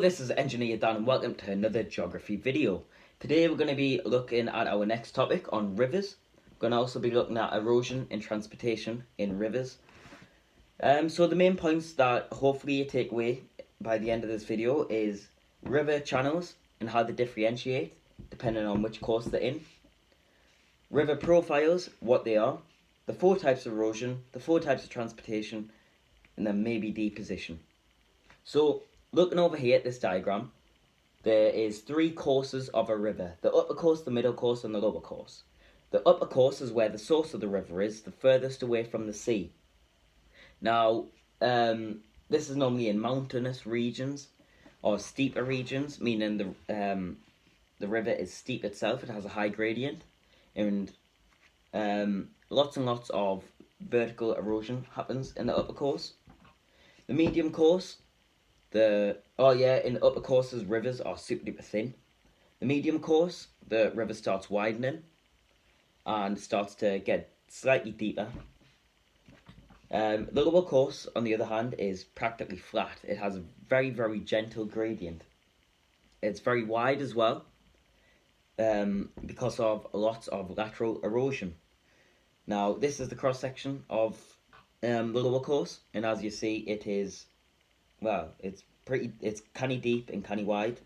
This is Engineer Dan and welcome to another geography video. Today we're going to be looking at our next topic on rivers. We're going to also be looking at erosion and transportation in rivers. So the main points that hopefully you take away by the end of this video is river channels and how they differentiate depending on which course they're in. River profiles, what they are. The 4 types of erosion, the 4 types of transportation, and then maybe deposition. So looking over here at this diagram, there is 3 courses of a river. The upper course, the middle course, and the lower course. The upper course is where the source of the river is, the furthest away from the sea. Now, this is normally in mountainous regions or steeper regions, meaning the river is steep itself, it has a high gradient, and lots and lots of vertical erosion happens in the upper course. The medium course, in the upper courses, rivers are super duper thin. The medium course, the river starts widening and starts to get slightly deeper. The lower course, on the other hand, is practically flat. It has a very, very gentle gradient. It's very wide as well, because of lots of lateral erosion. Now, this is the cross section of the lower course, and as you see, it is, well, it's canny deep and canny wide.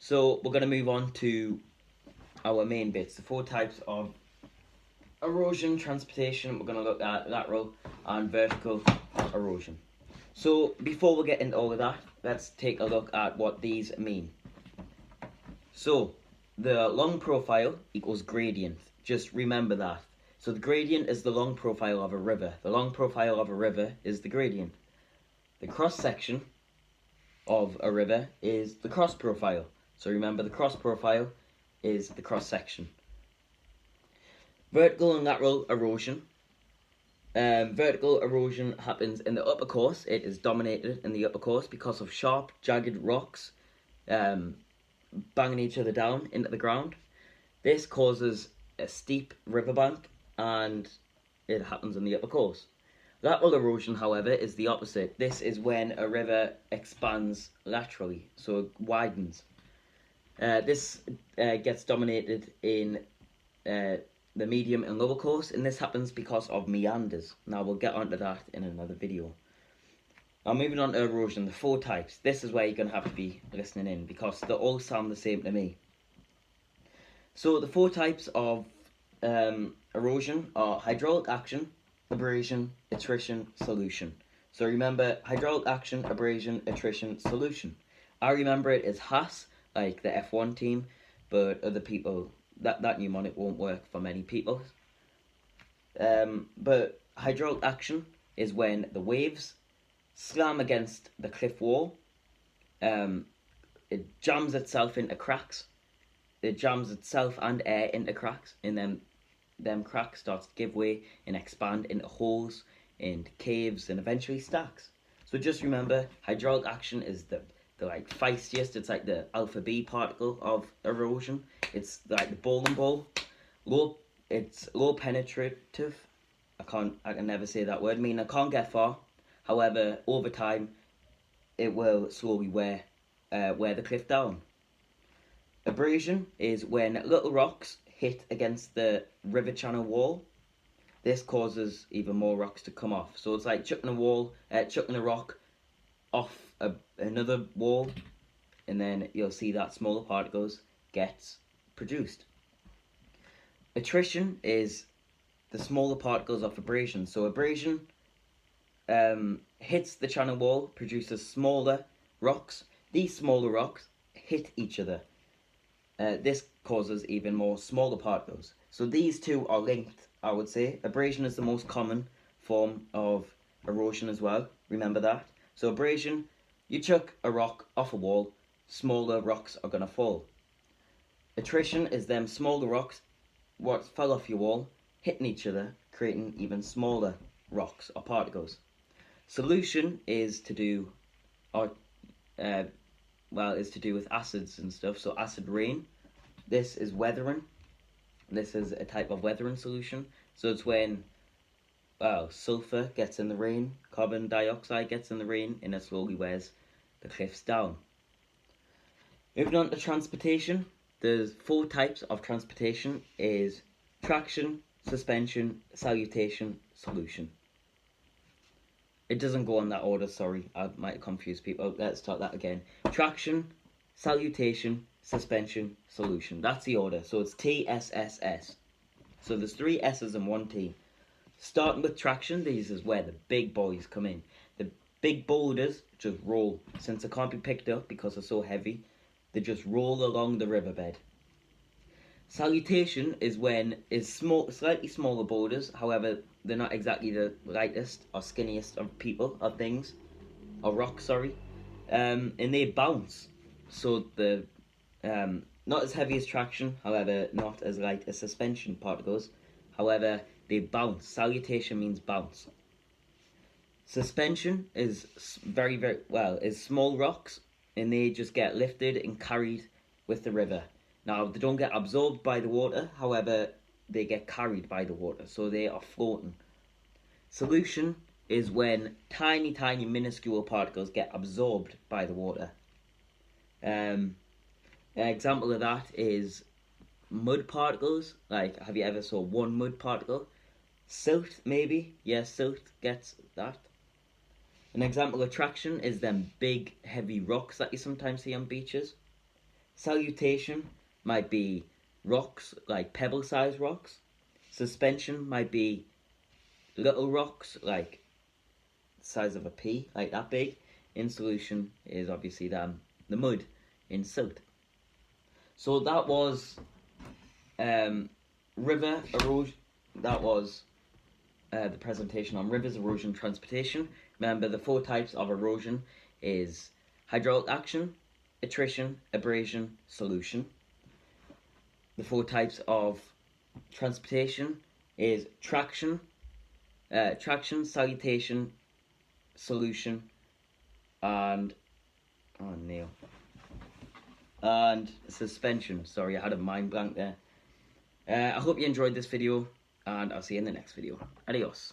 So we're going to move on to our main bits, the 4 types of erosion, transportation. We're going to look at lateral and vertical erosion. So before we get into all of that, let's take a look at what these mean. So the long profile equals gradient. Just remember that. So the gradient is the long profile of a river. The long profile of a river is the gradient. The cross section of a river is the cross profile. So remember, the cross profile is the cross section. Vertical and lateral erosion. Vertical erosion happens in the upper course. It is dominated in the upper course because of sharp, jagged rocks banging each other down into the ground. This causes a steep riverbank, and it happens in the upper course. Lateral erosion, however, is the opposite. This is when a river expands laterally, so it widens. This gets dominated in the medium and lower course, and this happens because of meanders. Now we'll get onto that in another video. Now moving on to erosion, the 4 types. This is where you're going to have to be listening in because they all sound the same to me. So the 4 types of erosion are hydraulic action, abrasion, attrition, solution. So remember, hydraulic action, abrasion, attrition, solution. I remember it as HAS, like the F1 team, but other people, that mnemonic won't work for many people. But hydraulic action is when the waves slam against the cliff wall. It jams itself into cracks. It jams itself and air into cracks, and then them cracks start to give way and expand into holes, into caves, and eventually stacks. So just remember, hydraulic action is the like feistiest. It's like the alpha B particle of erosion. It's like the bowling ball. It's low penetrative. I can never say that word. I mean, I can't get far. However, over time, it will slowly wear the cliff down. Abrasion is when little rocks hit against the river channel wall. This causes even more rocks to come off. So it's like chucking a rock off another wall, and then you'll see that smaller particles gets produced. Attrition is the smaller particles of abrasion. So abrasion hits the channel wall, produces smaller rocks. These smaller rocks hit each other. This causes even more smaller particles. So these 2 are linked, I would say. Abrasion is the most common form of erosion as well. Remember that. So abrasion, you chuck a rock off a wall, smaller rocks are going to fall. Attrition is them smaller rocks, what fell off your wall, hitting each other, creating even smaller rocks or particles. Solution is to do, is to do with acids and stuff. So acid rain. This is weathering. This is a type of weathering solution. So it's when sulfur gets in the rain, carbon dioxide gets in the rain, and it slowly wears the cliffs down. Moving on to transportation, there's 4 types of transportation: is traction, suspension, salutation, solution. It doesn't go in that order, sorry, I might confuse people. Let's start that again. Traction, salutation, suspension, solution. That's the order, so it's TSSS. So there's 3 S's and 1 T. Starting with traction, these is where the big boys come in. The big boulders just roll. Since they can't be picked up because they're so heavy, they just roll along the riverbed. Salutation is when it's slightly smaller boulders, however, they're not exactly the lightest or skinniest of things, or rocks, sorry. And they bounce. So the not as heavy as traction, however, not as light as suspension particles. However, they bounce. Salutation means bounce. Suspension is is small rocks, and they just get lifted and carried with the river. Now, they don't get absorbed by the water, however, they get carried by the water, so they are floating. Solution is when tiny, minuscule particles get absorbed by the water. An example of that is mud particles. Like, have you ever saw one mud particle? Silt, maybe? Yes, silt gets that. An example of traction is them big, heavy rocks that you sometimes see on beaches. Salutation might be rocks, like pebble-sized rocks. Suspension might be little rocks, like the size of a pea, like that big. In solution is obviously the mud in silt. So that was river erosion. That was the presentation on rivers, erosion, transportation. Remember, the 4 types of erosion is hydraulic action, attrition, abrasion, solution. The 4 types of transportation is traction, salutation, solution, and and suspension. Sorry, I had a mind blank there. I hope you enjoyed this video, and I'll see you in the next video. Adios.